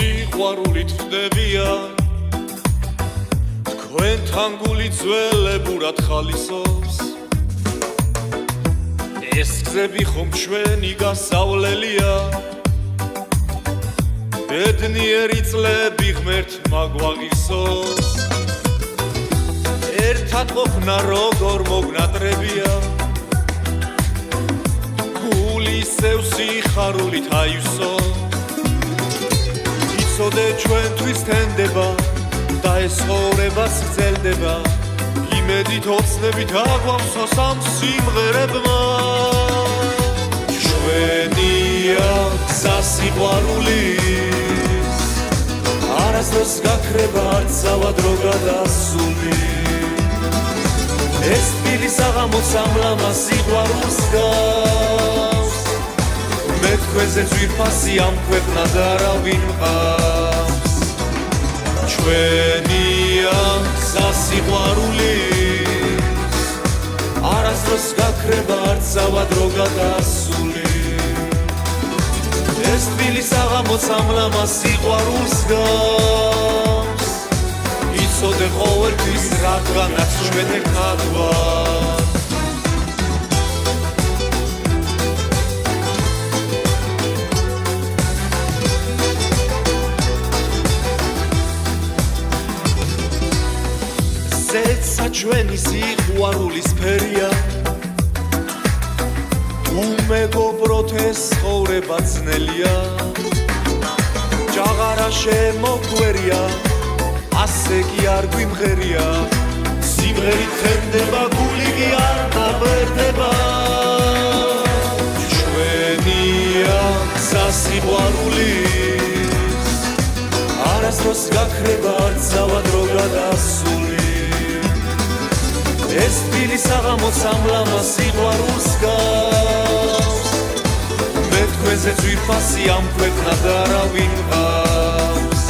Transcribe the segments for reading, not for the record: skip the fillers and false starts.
სიყვარულით ხდებია თქვენთან გული ძველებურად ხალისობს ეს გზები ხომ ჩვენი გასავლელია ბედნიერი წლები ღმერთმა გვაღისოს ერთად ყოფნა როგორ მოგნატრებია გულისევ სიხარულით აივსო იცოდე ჩვენთვის თენდება და ეს ცხოვრებას გრძელდება იმედით ოცნებით აგვავსოს ამ სიმღერებმა ჩვენია გზა სიყვარულის არასდროს გაქრება არც ავადრო გადასული ეს თბილი საღამო სამლამა სიყვარულს გავს მე თქვენზე ძვირფასი ამ ქვეყნად არავინ მყავს ჩვენია გზა სიყვარულის არასდროს გაქრება არც ავადრო გადასული ეს თბილი საღამო სამლამა სიყვარულს გავს იცოდე ყოველთვის რადგანაც ჩვენ ერთად ვართ ზეცა ჩვენი სიყვარულის ფერია უმეგობროთ ეს ცხოვრება ძნელია ჯაღარა შემოგვერია ასე კი არ გვიმღერია სიმღერით თენდება გული კი არ დაბერდება ჩვენია გზა სიყვარულის არასდროს გაქრება არც ავადრო გადასული ეს თბილი საღამო სამლამა სიყვარულს გავს მე თქვენზე ძვირფასი ამ ქვეყნად არავინ მყავს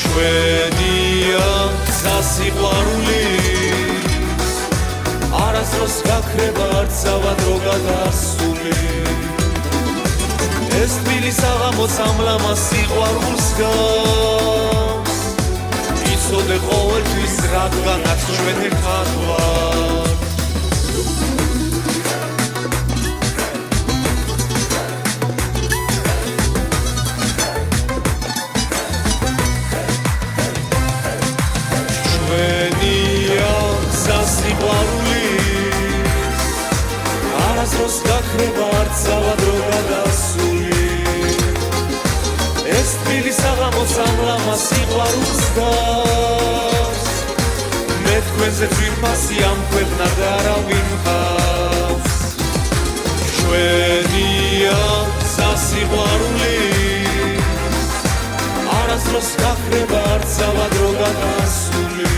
ჩვენია გზა სიყვარულის არასდროს გაქრება არც ავადრო გადასული ეს თბილი საღამო სამლამა სიყვარულს გავს იცოდე ყოველთვის რადგანაც ჩვენ ერთად ვართ ჩვენია გზა სიყვარულის არასდროს გაქრება არც ავადრო გადასული ეს თბილი საღამო სამლამა სიყვარულს გავს მე თქვენზე ძვირფასი ამ ქვეყნად არავინ მყავს ჩვენია გზა სიყვარულის არასდროს გაქრება არც ავადრო გადასული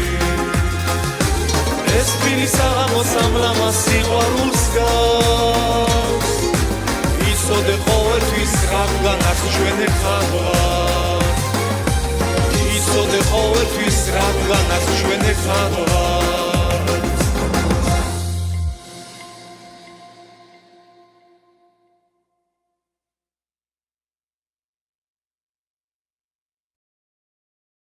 ეს თბილი საღამო სამლამა სიყვარულს გავს იცოდე ყოველთვის რადგანაც ჩვენ ერთად ვართ იცოდე ყოველთვის რადგანაც ჩვენ ერთად ვართ